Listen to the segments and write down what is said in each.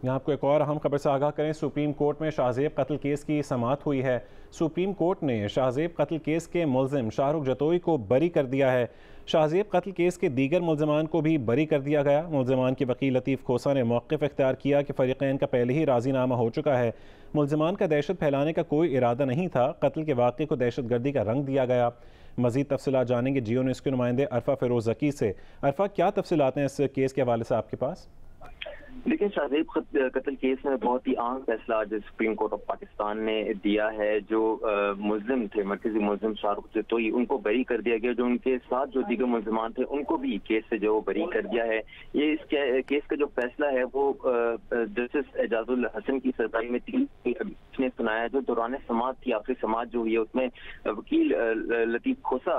यहाँ आपको एक और अहम खबर से आगाह करें। सुप्रीम कोर्ट में शाहजेब कत्ल केस की समाअत हुई है। सुप्रीम कोर्ट ने शाहजेब कत्ल केस के मुलजिम शाहरुख जतोई को बरी कर दिया है। शाहजेब कत्ल केस के दीगर मुलजमान को भी बरी कर दिया गया। मुलजमान के वकील लतीफ़ खोसा ने मौक़िफ़ इख्तियार किया कि फ़रीक़ैन का पहले ही राज़ीनामा हो चुका है। मुलजमान का दहशत फैलाने का कोई इरादा नहीं था। कत्ल के वाक़े को दहशत गर्दी का रंग दिया गया। मज़ीद तफसीलात जानेंगे जियो न्यूज़ के नुमाइंदे अरफा फ़िरोज़ ज़की से। अरफा, क्या तफसीलात हैं इस केस के हवाले से आपके पास? लेकिन शाहजेब कत्ल केस में बहुत ही अहम फैसला आज सुप्रीम कोर्ट ऑफ पाकिस्तान ने दिया है। जो मुल्जिम थे, मरकजी मुल्जिम शाहरुख जतोई, उनको बरी कर दिया गया। जो उनके साथ जो दीगर मुल्जिमान थे उनको भी केस से जो बरी कर दिया है। ये इस केस का जो फैसला है वो जस्टिस एजाजुल हसन की सरकारी में 3 ने सुनाया है। जो दौरान समाअत थी, आखिरी समाअत जो हुई है, उसमें वकील लतीफ खोसा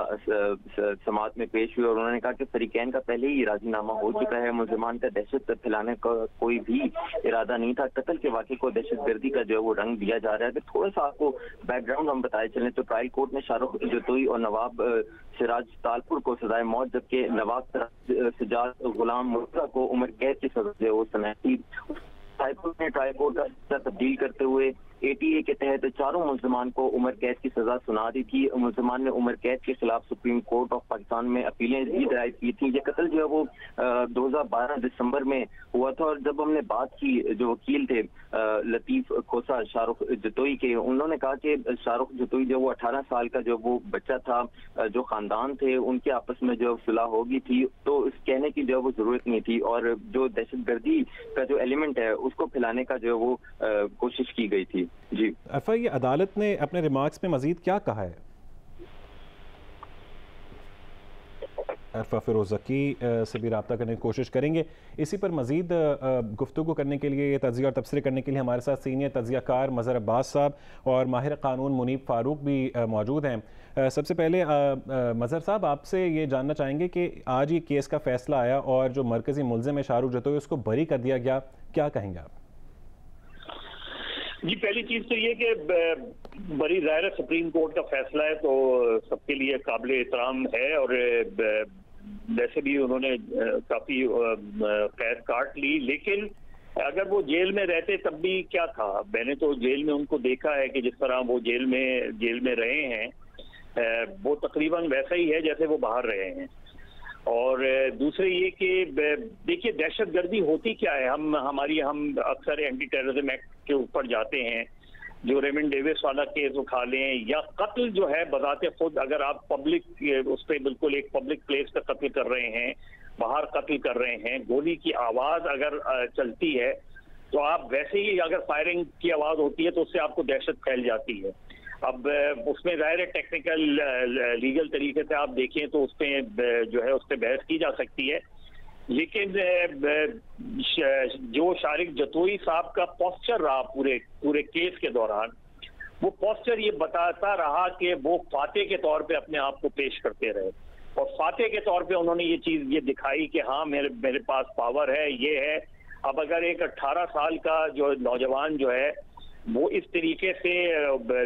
समाअत में पेश हुए और उन्होंने कहा कि फरीकैन का पहले ही राजीनामा हो चुका है। मुल्जिमान का दहशत फैलाने का कोई भी इरादा नहीं था। कत्ल के वाक़े को दहशतगर्दी का जो है वो रंग दिया जा रहा है। अगर थोड़ा सा आपको बैकग्राउंड हम बताए चलें तो ट्रायल कोर्ट ने शाहरुख जतोई और नवाब सिराज तालपुर को सजाए मौत, जबकि नवाब सिराज गुलाम मुर्तजा को उम्र कैद की सजा जो है वो सुनाई थी। हाईकोर्ट ने ट्रायल कोर्ट का तब्दील करते हुए ATA के तहत चारों मुल्जिमान को उम्र कैद की सजा सुना दी थी। मुल्जिमान ने उम्र कैद के खिलाफ सुप्रीम कोर्ट ऑफ पाकिस्तान में अपीलें भी दायर की थी। ये कत्ल जो है वो 2012 दिसंबर में हुआ था। और जब हमने बात की जो वकील थे लतीफ खोसा शाहरुख जतोई के, उन्होंने कहा कि शाहरुख जतोई जो वो 18 साल का जो वो बच्चा था, जो खानदान थे उनके आपस में जो सुलह होगी थी, तो इस कहने की जो वो जरूरत नहीं थी। और जो दहशतगर्दी का जो एलिमेंट है उसको फैलाने का जो वो कोशिश की गई थी। जी अरफा, ये अदालत ने अपने रिमार्क्स में मजीद क्या कहा है? अरफा फ़िरोज़ ज़की से भी रब्ता करने की कोशिश करेंगे। इसी पर मज़ीद गुफ्तगू करने के लिए, तज़िया और तबसरे करने के लिए हमारे साथ सीनियर तज़ियाकार मज़हर अब्बास साहब और माहिर क़ानून मुनीब फ़ारूक भी मौजूद हैं। सबसे पहले मज़हर साहब, आपसे ये जानना चाहेंगे कि आज ये केस का फ़ैसला आया और जो मरकज़ी मुल्ज़िम है शाहरुख जतोई उसको बरी कर दिया गया, क्या कहेंगे आप? जी, पहली चीज तो ये कि बड़ी ज़ाहिर सुप्रीम कोर्ट का फैसला है तो सबके लिए काबिल एहतराम है। और वैसे भी उन्होंने काफी कैद काट ली, लेकिन अगर वो जेल में रहते तब भी क्या था। मैंने तो जेल में उनको देखा है कि जिस तरह वो जेल में रहे हैं वो तकरीबन वैसा ही है जैसे वो बाहर रहे हैं। और दूसरे ये कि देखिए दहशतगर्दी होती क्या है। हम अक्सर एंटी टेररिज्म एक्ट के ऊपर जाते हैं, जो रेमंड डेविस वाला केस उठा लें, या कत्ल जो है बजाते खुद अगर आप पब्लिक उस पर बिल्कुल एक पब्लिक प्लेस पर कत्ल कर रहे हैं, बाहर कत्ल कर रहे हैं, गोली की आवाज अगर चलती है तो आप वैसे ही अगर फायरिंग की आवाज होती है तो उससे आपको दहशत फैल जाती है। अब उसमें ज़ाहिर टेक्निकल लीगल तरीके से आप देखें तो उस पर जो है उस पर बहस की जा सकती है, लेकिन जो शाहरुख जतोई साहब का पोस्चर रहा पूरे केस के दौरान, वो पोस्चर ये बताता रहा कि वो फाते के तौर पे अपने आप को पेश करते रहे। और फाते के तौर पे उन्होंने ये चीज़ ये दिखाई कि हाँ मेरे पास पावर है, ये है। अब अगर एक 18 साल का जो नौजवान जो है वो इस तरीके से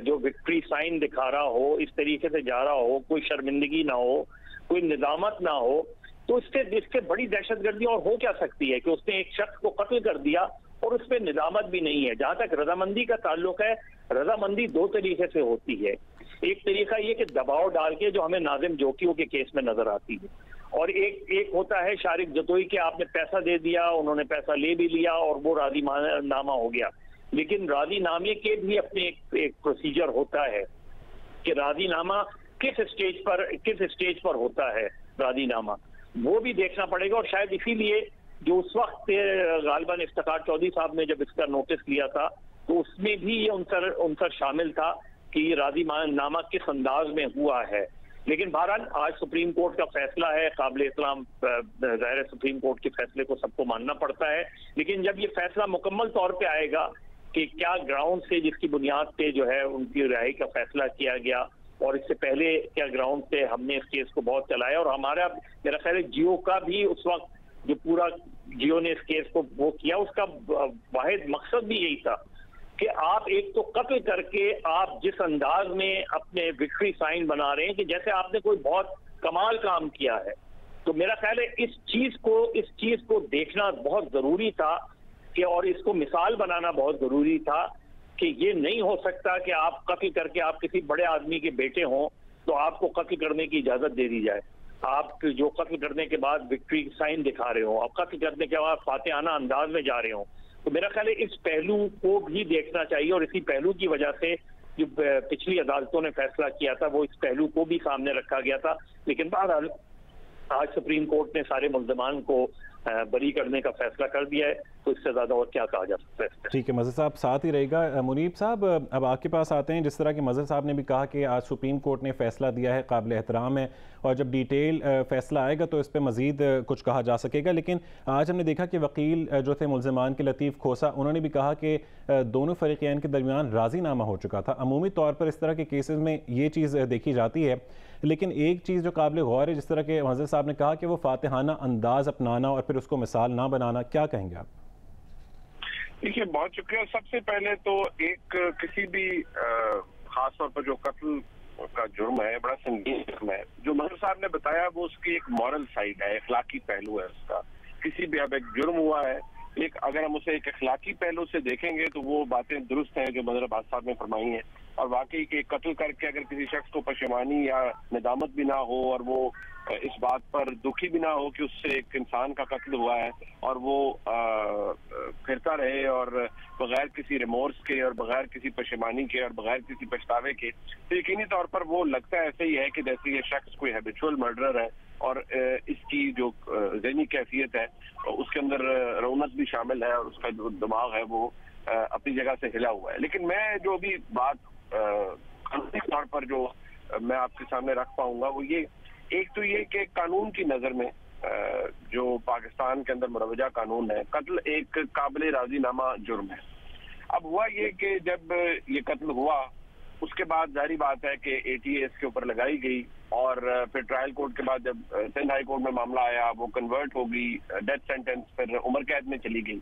जो विक्ट्री साइन दिखा रहा हो, इस तरीके से जा रहा हो, कोई शर्मिंदगी ना हो, कोई निजामत ना हो, तो इससे बड़ी दहशतगर्दी और हो क्या सकती है कि उसने एक शख्स को कत्ल कर दिया और उस पर निजामत भी नहीं है। जहां तक रजामंदी का ताल्लुक है, रजामंदी 2 तरीके से होती है। एक तरीका ये कि दबाव डाल के, जो हमें नाजिम जोकियों के केस में नजर आती है, और एक होता है शाहरुख जतोई के आपने पैसा दे दिया, उन्होंने पैसा ले भी लिया और वो राजीनामा हो गया। लेकिन राजीनामे के भी अपने एक प्रोसीजर होता है कि राजीनामा किस स्टेज पर होता है राजीनामा, वो भी देखना पड़ेगा। और शायद इसीलिए जो उस वक्त गालिबन इफ्तिखार चौधरी साहब ने जब इसका नोटिस लिया था तो उसमें भी ये उनसर शामिल था कि ये राजीनामा किस अंदाज में हुआ है। लेकिन बहरहाल आज सुप्रीम कोर्ट का फैसला है, काबिल एहतराम ज़ाहिर सुप्रीम कोर्ट के फैसले को सबको मानना पड़ता है। लेकिन जब ये फैसला मुकम्मल तौर पे आएगा कि क्या ग्राउंड से, जिसकी बुनियाद पे जो है उनकी रिहाई का फैसला किया गया, और इससे पहले क्या ग्राउंड पे हमने इस केस को बहुत चलाया, और हमारा मेरा ख्याल है जियो का भी उस वक्त जो पूरा जियो ने इस केस को वो किया, उसका वाहिद मकसद भी यही था कि आप एक तो कत्ल करके आप जिस अंदाज में अपने विक्ट्री साइन बना रहे हैं कि जैसे आपने कोई बहुत कमाल काम किया है। तो मेरा ख्याल है इस चीज को देखना बहुत जरूरी था कि और इसको मिसाल बनाना बहुत जरूरी था कि ये नहीं हो सकता कि आप कत्ल करके आप किसी बड़े आदमी के बेटे हों तो आपको कत्ल करने की इजाजत दे दी जाए। आप जो कत्ल करने के बाद विक्ट्री साइन दिखा रहे हो, आप कत्ल करने के बाद फातिहाना अंदाज में जा रहे हो। तो मेरा ख्याल है इस पहलू को भी देखना चाहिए और इसी पहलू की वजह से जो पिछली अदालतों ने फैसला किया था वो इस पहलू को भी सामने रखा गया था। लेकिन बहरहाल आज सुप्रीम कोर्ट ने सारे मुल्ज़मान को बरी करने का फैसला कर दिया है, तो इससे ज़्यादा और क्या कहा जा सकता है। ठीक है, मज़हर साहब साथ ही रहेगा। मुनीब साहब, अब आपके पास आते हैं। जिस तरह कि मज़हर साहब ने भी कहा कि आज सुप्रीम कोर्ट ने फ़ैसला दिया है, काबिल एहतराम है, और जब डिटेल फ़ैसला आएगा तो इस पर मज़ीद कुछ कहा जा सकेगा। लेकिन आज हमने देखा कि वकील जो थे मुल्ज़मान के लतीफ़ खोसा, उन्होंने भी कहा कि दोनों फ़रीक़ैन के दरमियान राज़ीनामा हो चुका था। अमूमी तौर पर इस तरह के केसेस में ये चीज़ देखी जाती है, लेकिन एक चीज़ जो काबिल गौर है, जिस तरह के मज़हर साहब ने कहा कि वो फातिहाना अंदाज़ अपनाना और फिर उसको मिसाल ना बनाना, क्या कहेंगे आप? देखिए, बहुत शुक्रिया। सबसे पहले तो एक किसी भी खास तौर पर जो कत्ल का जुर्म है, बड़ा संगीन जुर्म है। जो मज़हर साहब ने बताया वो उसकी एक मॉरल साइड है, अखलाकी पहलू है उसका। किसी भी अब एक जुर्म हुआ है, एक अगर हम उसे एक अखलाकी पहलू से देखेंगे तो वो बातें दुरुस्त हैं जो मज़हर अब्बास साहब ने फरमाई हैं। और वाकई के कत्ल करके अगर किसी शख्स को पशेमानी या निदामत भी ना हो और वो इस बात पर दुखी भी ना हो कि उससे एक इंसान का कत्ल हुआ है और वो फिरता रहे और बगैर किसी रिमोर्स के और बगैर किसी पशेमानी के और बगैर किसी पछतावे के, तो यकीनी तौर पर वो लगता है ऐसे ही है कि जैसे ये शख्स कोई हैबिचुअल मर्डरर है और इसकी जो ज़हनी कैफियत है उसके अंदर रौनक भी शामिल है और उसका जो दिमाग है वो अपनी जगह से हिला हुआ है। लेकिन मैं जो भी बात कानूनी तौर पर जो मैं आपके सामने रख पाऊंगा वो ये, एक तो ये कि कानून की नज़र में जो पाकिस्तान के अंदर मुरवजा कानून है, कत्ल एक काबिल राजीनामा जुर्म है। अब हुआ ये कि जब ये कत्ल हुआ उसके बाद जारी बात है कि ATA इसके ऊपर लगाई गई और फिर ट्रायल कोर्ट के बाद जब सिंध हाई कोर्ट में मामला आया वो कन्वर्ट हो गई डेथ सेंटेंस, फिर उम्र कैद में चली गई।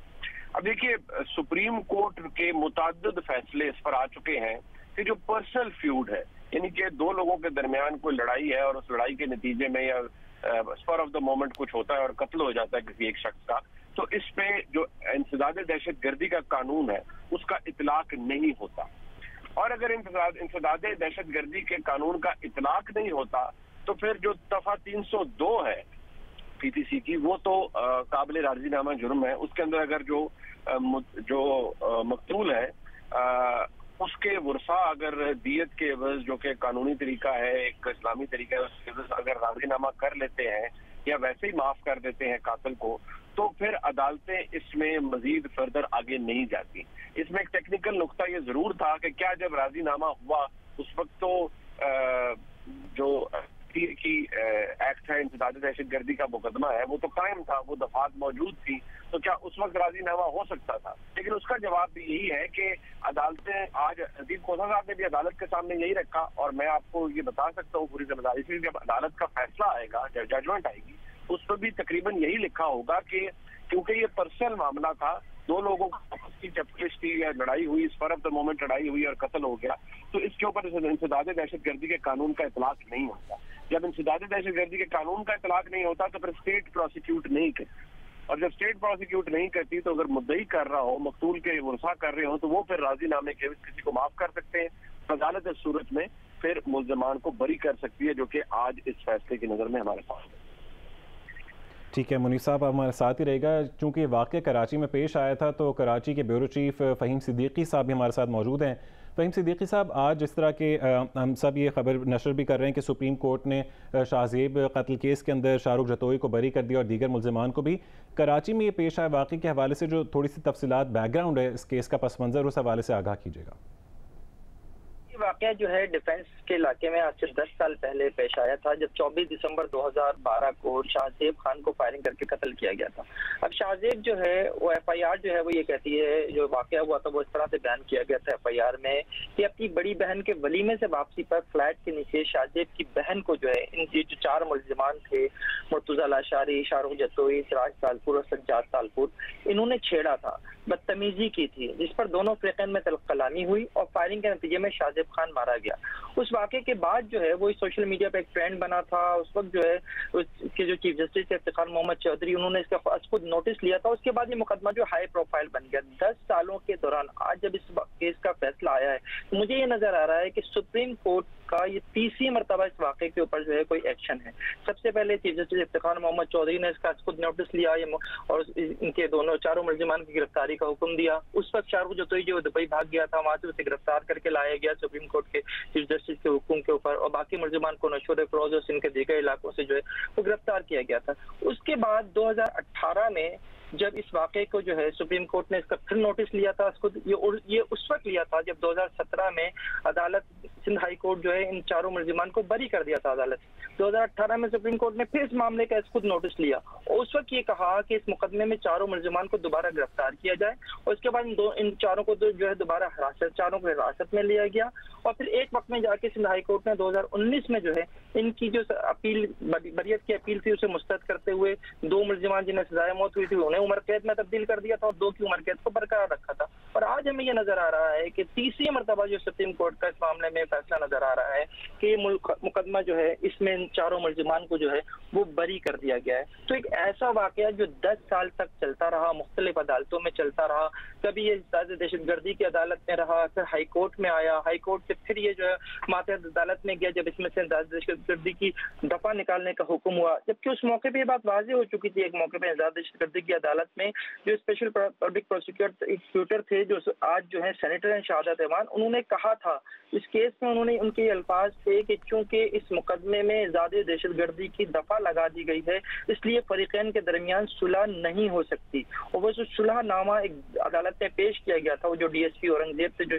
अब देखिए, सुप्रीम कोर्ट के मुतअद्दिद फैसले इस पर आ चुके हैं कि जो पर्सनल फ्यूड है, यानी कि दो लोगों के दरमियान कोई लड़ाई है और उस लड़ाई के नतीजे में या स्पर ऑफ द मोमेंट कुछ होता है और कत्ल हो जाता है किसी एक शख्स का, तो इस पे जो इंसदाद दहशतगर्दी का कानून है उसका इतलाक नहीं होता। और अगर इंसदाद दहशतगर्दी के कानून का इतलाक नहीं होता तो फिर जो दफा 302 है PPC की, वो तो काबिल राजीनामा जुर्म है। उसके अंदर अगर जो मकतूल है उसके वर्सा अगर दियत के एवज, जो कि कानूनी तरीका है, एक इस्लामी तरीका है, उसके एवज अगर राजीनामा कर लेते हैं या वैसे ही माफ कर देते हैं कातिल को, तो फिर अदालतें इसमें मजीद फर्दर आगे नहीं जाती। इसमें एक टेक्निकल नुक्ता ये जरूर था कि क्या जब राजीनामा हुआ उस वक्त तो जो की एक्ट है, इंसदाद दहशतगर्दी का मुकदमा है, वो तो कायम था, वो दफात मौजूद थी, तो क्या उस वक्त राजीनामा हो सकता था? लेकिन उसका जवाब भी यही है कि अदालतें, आज लतीफ खोसा साहब ने भी अदालत के सामने यही रखा और मैं आपको ये बता सकता हूँ पूरी जिम्मेदारी से, जब अदालत का फैसला आएगा, जब जजमेंट आएगी, उस पर भी तकरीबन यही लिखा होगा कि क्योंकि ये पर्सनल मामला था, दो लोगों की चपलिश थी या लड़ाई हुई, स्पर ऑफ द मोमेंट लड़ाई हुई और कत्ल हो गया, तो इसके ऊपर इंसदाद दहशतगर्दी के कानून का इतलाक नहीं होता। जब इंसदाद दहशतगर्दी के कानून का इतलाक नहीं होता तो फिर स्टेट प्रोसिक्यूट नहीं करती, और जब स्टेट प्रोसिक्यूट नहीं करती तो अगर मुद्दई कर रहा हो, मकतूल के वर्सा कर रहे हो, तो वो फिर राजीनामे के किसी को माफ कर सकते हैं। अदालत इस सूरत में फिर मुल्ज़मान को बरी कर सकती है, जो कि आज इस फैसले की नज़र में हमारे पास है। ठीक है, मुनीब साहब हमारे साथ ही रहेगा। चूँकि वाक़या कराची में पेश आया था तो कराची के ब्यूरो चीफ फ़हीम सिद्दीकी साहब भी हमारे साथ मौजूद हैं। फ़हीम सिद्दीकी साहब, आज जिस तरह के हम सब ये खबर नशर भी कर रहे हैं कि सुप्रीम कोर्ट ने शाहज़ेब कत्ल केस के अंदर शाहरुख जतोई को बरी कर दिया और दीगर मुल्ज़मान को भी, कराची में ये पेश आया वाक़े के हवाले से जो थोड़ी सी तफसीलात, बैकग्राउंड है इस केस का, पस मंज़र, उस हवाले से आगाह कीजिएगा। वाकया जो है डिफेंस के इलाके में आज से 10 साल पहले पेश आया था, जब 24 दिसंबर 2012 को शाहज़ेब खान को फायरिंग करके कत्ल किया गया था। अब शाहज़ेब जो है वो FIR जो है वो ये कहती है, जो वाकया हुआ था वो इस तरह से बयान किया गया था FIR में कि अपनी बड़ी बहन के वलीमे से वापसी पर फ्लैट के नीचे शाहज़ेब की बहन को जो है, इन जो 4 मुल्ज़िमान थे, मुर्तज़ा लाशारी, शाहरुख जतोई, सिराज तालपुर और सज्जाद तालपुर, इन्होंने छेड़ा था। बदतमीजी की थी, जिस पर दोनों फ्रीकैन में कलामी हुई और फायरिंग के नतीजे में शाहजेब खान मारा गया। उस वाक़े के बाद जो है वो सोशल मीडिया पे एक ट्रेंड बना था। उस वक्त जो है उसके जो चीफ जस्टिस थे इफ्तिखार मोहम्मद चौधरी, उन्होंने इसका खुद नोटिस लिया था। उसके बाद ये मुकदमा जो हाई प्रोफाइल बन गया। 10 सालों के दौरान आज जब इस केस का फैसला आया है तो मुझे ये नजर आ रहा है कि सुप्रीम कोर्ट का ये तीसरी मरतबा इस वाक़े के ऊपर जो है कोई एक्शन है। सबसे पहले चीफ जस्टिस इफ्तिखार मोहम्मद चौधरी ने इसका खुद नोटिस लिया और इनके चारों मुलजिमान की गिरफ्तारी का हुक्म दिया। उस वक्त शाहरुख जतोई जो दुबई भाग गया था, वहां से उसे गिरफ्तार करके लाया गया सुप्रीम कोर्ट के चीफ जस्टिस के हुक्म के ऊपर, और बाकी मुलजिमान को नशोर फरोज और सिंध के दीगर इलाकों से जो है वो गिरफ्तार किया गया था। उसके बाद 2018 में जब इस वाक़े को जो है सुप्रीम कोर्ट ने इसका फिर नोटिस लिया था, ये उस वक्त लिया था जब 2017 में अदालत सिंध हाई कोर्ट जो है इन चारों मुलजिमान को बरी कर दिया था अदालत। 2018 में सुप्रीम कोर्ट ने फिर इस मामले का खुद नोटिस लिया और उस वक्त ये कहा कि इस मुकदमे में चारों मुलजिमान को दोबारा गिरफ्तार किया जाए और इसके बाद इन चारों को जो है दोबारा चारों को हिरासत में लिया गया। और फिर एक वक्त में जाके सिंध हाई कोर्ट ने 2019 में जो है इनकी जो अपील बरियत की अपील थी उसे मुस्तरद करते हुए 2 मुलजिमान जिन्हें सजाए मौत हुई थी उन्हें उम्र कैद में तब्दील कर दिया था और 2 की उम्र कैद को बरकरार रखा था। और आज हमें यह नजर आ रहा है कि तीसरी मरतबा जो सुप्रीम कोर्ट का इस मामले में फैसला नजर आ रहा है कि ये मुकदमा जो है इसमें इन चारों मुलजिमान को जो है वो बरी कर दिया गया है। तो एक ऐसा वाकया जो 10 साल तक चलता रहा, मुख्तलिफ अदालतों में चलता रहा, कभी ये दहशतगर्दी की अदालत में रहा, फिर हाई कोर्ट में आया, हाई कोर्ट से फिर ये जो है मातहत अदालत में गया जब इसमें से दहशतगर्दी की दफा निकालने का हुक्म हुआ। जबकि उस मौके पर ये बात वाज़ेह हो चुकी थी, एक मौके पर दहशतगर्दी की अदालत में जो स्पेशल पब्लिक प्रोसिक्यूटर थे जो आज जो है सेनेटर हैं शहादत ऐवान, उन्होंने कहा था इस केस में, उन्होंने उनके अल्फाज थे कि चूंकि इस मुकदमे में ज़्यादा दहशतगर्दी की दफा लगा दी गई है इसलिए फरीकैन के दरमियान सुलह नहीं हो सकती। और वो सुलहनामा एक अदालत में पेश किया गया था। वो जो DSP औरंगजेब थे, जो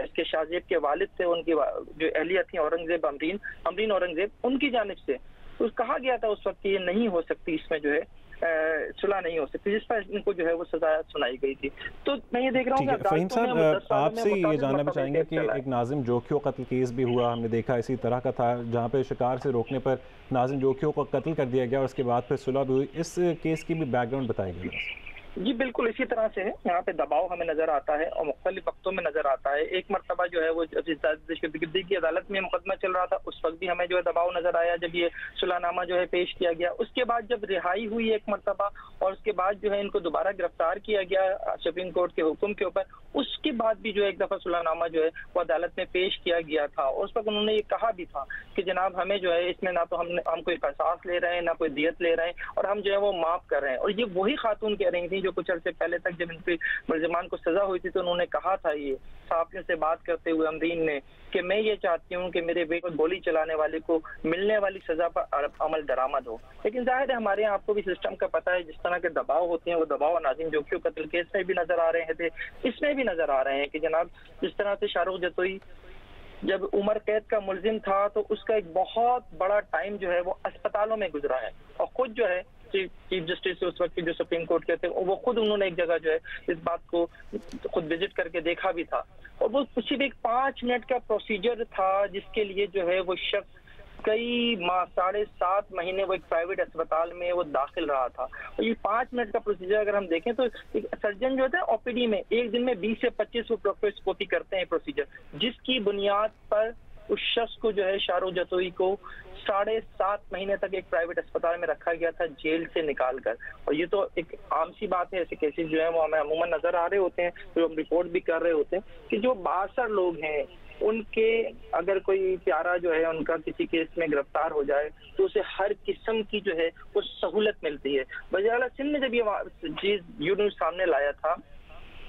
इसके शाहजेब के वालिद थे, उनकी जो अहलिया थी औरंगजेब अमरीन औरंगजेब, उनकी जानिब से तो कहा गया था उस वक्त ये नहीं हो सकती, इसमें जो है सुलह नहीं हो सकती, जिस पर इनको जो है वो सजा सुनाई गई थी। तो मैं ये देख रहा हूँ कि फ़हीम साहब, आपसे ये जानना भी चाहेंगे कि एक नाजिम जोखियों कत्ल केस भी हुआ, हमने देखा इसी तरह का था जहाँ पे शिकार से रोकने पर नाजिम जोखियों को कत्ल कर दिया गया और उसके बाद फिर सुलह भी हुई। इस केस की भी बैकग्राउंड बताएंगे? जी बिल्कुल इसी तरह से है। यहाँ पे दबाव हमें नजर आता है और मुख्तलिफ वक्तों में नजर आता है। एक मरतबा जो है वो दहशतगर्दी की अदालत में मुकदमा चल रहा था, उस वक्त भी हमें जो है दबाव नजर आया जब ये सुलहनामा जो है पेश किया गया। उसके बाद जब रिहाई हुई एक मरतबा और उसके बाद जो है इनको दोबारा गिरफ्तार किया गया सुप्रीम कोर्ट के हुक्म के ऊपर, उसके बाद भी जो एक दफा सुलहनामा जो है वो अदालत में पेश किया गया था। और उस वक्त उन्होंने ये कहा भी था कि जनाब हमें जो है इसमें ना तो हम कोई कसास ले रहे हैं, ना कोई दियत ले रहे हैं, और हम जो है वो माफ कर रहे हैं। और ये वही खातून कह रही थी जो कुछ अर्से पहले तक जब इनके मुलजिमान को सजा हुई थी तो उन्होंने कहा था ये सहाफियों से बात करते हुए अमरीन ने कि मैं ये चाहती हूँ कि मेरे बेटे को गोली चलाने वाले को मिलने वाली सजा पर अमल दरामद हो। लेकिन जाहिर है हमारे यहाँ आपको भी सिस्टम का पता है, जिस तरह के दबाव होते हैं वो दबाव नाजिम जोखियों कत्ल केस में भी नजर आ रहे थे, इसमें भी नजर आ रहे हैं कि जनाब जिस तरह से शाहरुख जतोई जब उम्र कैद का मुलजिम था तो उसका एक बहुत बड़ा टाइम जो है वो अस्पतालों में गुजरा है। और खुद जो है चीफ जस्टिस उस वक्त के जो सुप्रीम कोर्ट के थे वो खुद उन्होंने एक जगह जो है इस बात को खुद विजिट करके देखा भी था। और वो सिर्फ एक 5 मिनट का प्रोसीजर था जिसके लिए जो है वो शख्स कई 7.5 महीने वो एक प्राइवेट अस्पताल में वो दाखिल रहा था। और ये 5 मिनट का प्रोसीजर अगर हम देखें तो एक सर्जन जो होता है OPD में एक दिन में 20 से 25 प्रोक्टोस्कोपी करते हैं प्रोसीजर, जिसकी बुनियाद पर उस शख्स को जो है शाहरुख जतोई को 7.5 महीने तक एक प्राइवेट अस्पताल में रखा गया था जेल से निकाल कर। और ये तो एक आम सी बात है, ऐसे केसेस जो है वो हमें अमूमन नजर आ रहे होते हैं, जो हम रिपोर्ट भी कर रहे होते हैं कि जो 62 लोग हैं उनके अगर कोई प्यारा जो है उनका किसी केस में गिरफ्तार हो जाए तो उसे हर किस्म की जो है वो सहूलत मिलती है। वज़ीर आला सिंध ने जब ये चीज यूनिट सामने लाया था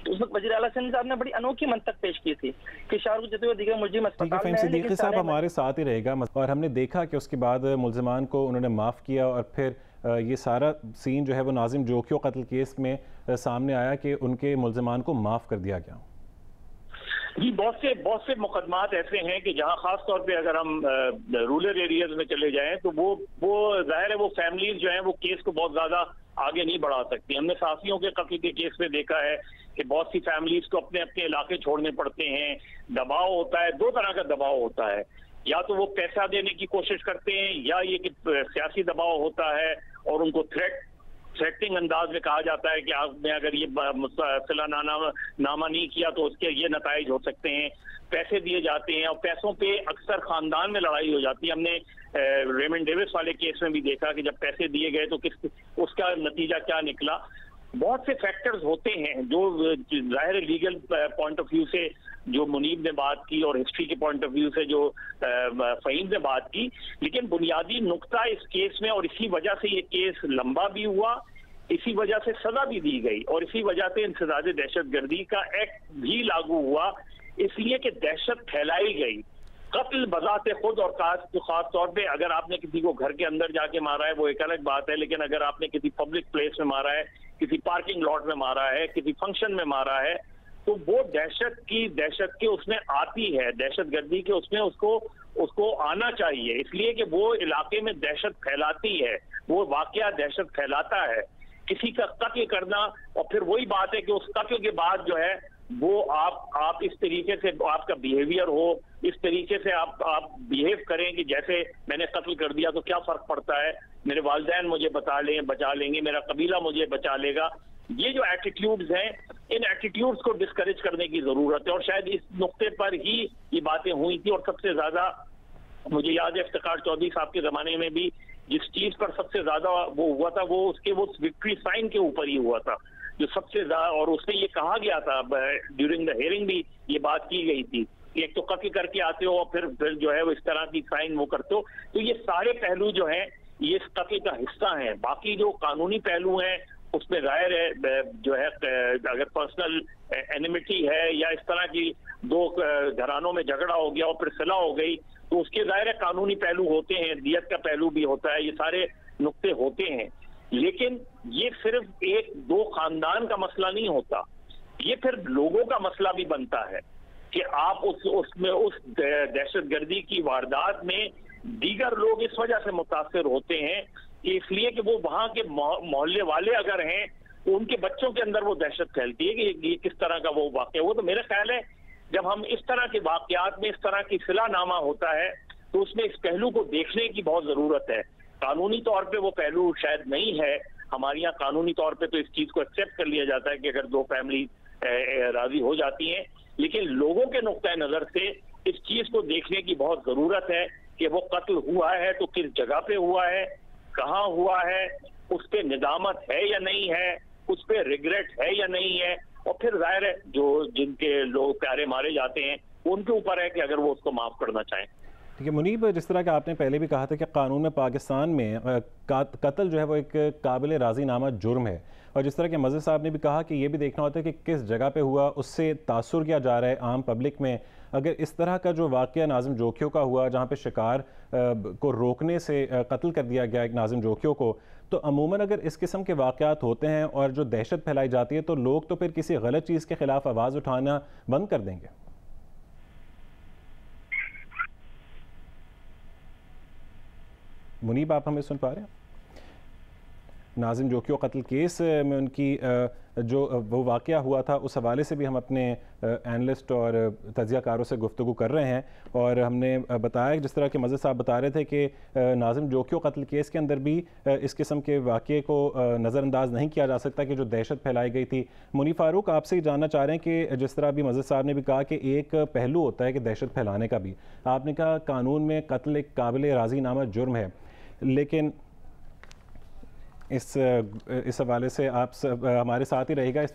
तो उस वक्त वज़ीर आला सिंध साहब ने बड़ी अनोखी मंतक पेश की थी कि शाहरुख जतोई दीगर मुलजिम अस्पताल में, सिद्दीकी साहब हमारे साथ ही रहेगा और हमने देखा कि उसके बाद मुलजिमान को उन्होंने माफ़ किया और फिर ये सारा सीन जो है वो नाजिम जोखियों कत्ल केस में सामने आया कि उनके मुलजिमान को माफ़ कर दिया गया। जी बहुत से मुकदमात ऐसे हैं कि जहां खास तौर पे अगर हम रूरल एरियाज में चले जाएं तो वो जाहिर है वो फैमिलीज जो हैं वो केस को बहुत ज्यादा आगे नहीं बढ़ा सकती। हमने साथियों के कत्ल के केस में देखा है कि बहुत सी फैमिलीज को अपने अपने इलाके छोड़ने पड़ते हैं। दबाव होता है, 2 तरह का दबाव होता है, या तो वो पैसा देने की कोशिश करते हैं या ये कि सियासी दबाव होता है और उनको थ्रेट थ्रेटनिंग अंदाज में कहा जाता है कि आपने अगर ये नामा नहीं किया तो उसके ये नताइज हो सकते हैं। पैसे दिए जाते हैं और पैसों पे अक्सर खानदान में लड़ाई हो जाती है। हमने रेमंड डेविस वाले केस में भी देखा कि जब पैसे दिए गए तो उसका नतीजा क्या निकला। बहुत से फैक्टर्स होते हैं जो जाहिर लीगल पॉइंट ऑफ व्यू से जो मुनीब ने बात की और हिस्ट्री के पॉइंट ऑफ व्यू से जो फ़हीम ने बात की, लेकिन बुनियादी नुक्ता इस केस में, और इसी वजह से ये केस लंबा भी हुआ, इसी वजह से सजा भी दी गई और इसी वजह से इंसदाद दहशतगर्दी का एक्ट भी लागू हुआ, इसलिए कि दहशत फैलाई गई। कत्ल बजाते खुद और खास तौर पे अगर आपने किसी को घर के अंदर जाके मारा है वो एक अलग बात है, लेकिन अगर आपने किसी पब्लिक प्लेस में मारा है, किसी पार्किंग लॉट में मारा है, किसी फंक्शन में मारा है, तो वो दहशत के उसमें आती है, दहशतगर्दी के उसमें उसको आना चाहिए, इसलिए कि वो इलाके में दहशत फैलाती है, वो वाकया दहशत फैलाता है। किसी का कत्ल करना और फिर वही बात है कि उस कत्ल के बाद जो है वो आप इस तरीके से आपका बिहेवियर हो, इस तरीके से आप बिहेव करें कि जैसे मैंने कत्ल कर दिया तो क्या फर्क पड़ता है, मेरे वालिदैन मुझे बचा लेंगे, मेरा कबीला मुझे बचा लेगा। ये जो एटीट्यूड्स हैं, इन एटीट्यूड्स को डिस्करेज करने की जरूरत है और शायद इस नुक्ते पर ही ये बातें हुई थी। और सबसे ज्यादा मुझे याद है इफ्तिखार चौधरी साहब के जमाने में भी जिस चीज पर सबसे ज्यादा वो हुआ था वो विक्ट्री साइन के ऊपर ही हुआ था जो सबसे ज्यादा, और उसमें ये कहा गया था ड्यूरिंग द हियरिंग भी ये बात की गई थी, एक तो कत्ल करके आते हो और फिर जो है वो इस तरह की साइन वो करते हो। तो ये सारे पहलू जो हैं ये इस कत्ल का हिस्सा हैं। बाकी जो कानूनी पहलू हैं उसमें जाहिर है जो है अगर पर्सनल एनिमिटी है या इस तरह की दो घरानों में झगड़ा हो गया और फिर सलाह हो गई तो उसके जाहिर है कानूनी पहलू होते हैं, दियत का पहलू भी होता है, ये सारे नुक्ते होते हैं। लेकिन ये सिर्फ एक दो खानदान का मसला नहीं होता, ये फिर लोगों का मसला भी बनता है कि आप उसमें उस दहशतगर्दी की वारदात में दीगर लोग इस वजह से मुतासिर होते हैं कि इसलिए कि वो वहां के मोहल्ले वाले अगर हैं तो उनके बच्चों के अंदर वो दहशत फैलती है कि ये किस तरह का वो वाकया हो। तो मेरा ख्याल है जब हम इस तरह के वाकयात में इस तरह की सिलानामा होता है तो उसमें इस पहलू को देखने की बहुत जरूरत है। कानूनी तौर पे वो पहलू शायद नहीं है, हमारे यहाँ कानूनी तौर पे तो इस चीज को एक्सेप्ट कर लिया जाता है कि अगर दो फैमिली राजी हो जाती हैं, लेकिन लोगों के नुक्ता नजर से इस चीज को देखने की बहुत जरूरत है कि वो कत्ल हुआ है तो किस जगह पे हुआ है, कहाँ हुआ है, उस पर निदामत है या नहीं है, उस पर रिग्रेट है या नहीं है, और फिर जाहिर है जो जिनके लोग प्यारे मारे जाते हैं उनके ऊपर है कि अगर वो उसको माफ करना चाहें। ठीक है मुनीब, जिस तरह का आपने पहले भी कहा था कि कानून में पाकिस्तान में कत्ल जो है वो एक काबिल राज़ीनामा जुर्म है, और जिस तरह के मज़हर साहब ने भी कहा कि ये भी देखना होता है कि किस जगह पे हुआ, उससे तासुर किया जा रहा है आम पब्लिक में। अगर इस तरह का जो वाक़या नाज़िम जोखियों का हुआ जहाँ पे शिकार को रोकने से कत्ल कर दिया गया एक नाज़िम जोखियों को, तो अमूमन अगर इस किस्म के वाक़यात होते हैं और जो दहशत फैलाई जाती है तो लोग तो फिर किसी गलत चीज़ के ख़िलाफ़ आवाज़ उठाना बंद कर देंगे। मुनीब, आप हमें सुन पा रहे हैं? नाज़िम जोखियों कत्ल केस में उनकी जो वो वाक़या हुआ था उस हवाले से भी हम अपने एनालिस्ट और तज्ज़ियाकारों से गुफ्तगू कर रहे हैं, और हमने बताया जिस तरह के मज़हर साहब बता रहे थे कि नाज़िम जोखियों कत्ल केस के अंदर भी इस किस्म के वाक़े को नज़रअंदाज नहीं किया जा सकता कि जो दहशत फैलाई गई थी। मुनीब फ़ारूक, आपसे ही जानना चाह रहे हैं कि जिस तरह अभी मज़हर साहब ने भी कहा कि एक पहलू होता है कि दहशत फैलाने का भी, आपने कहा कानून में कत्ल एक काबिल राज़ीनामा जुर्म है, लेकिन इस हवाले से आप सब हमारे साथ ही रहेगा। इस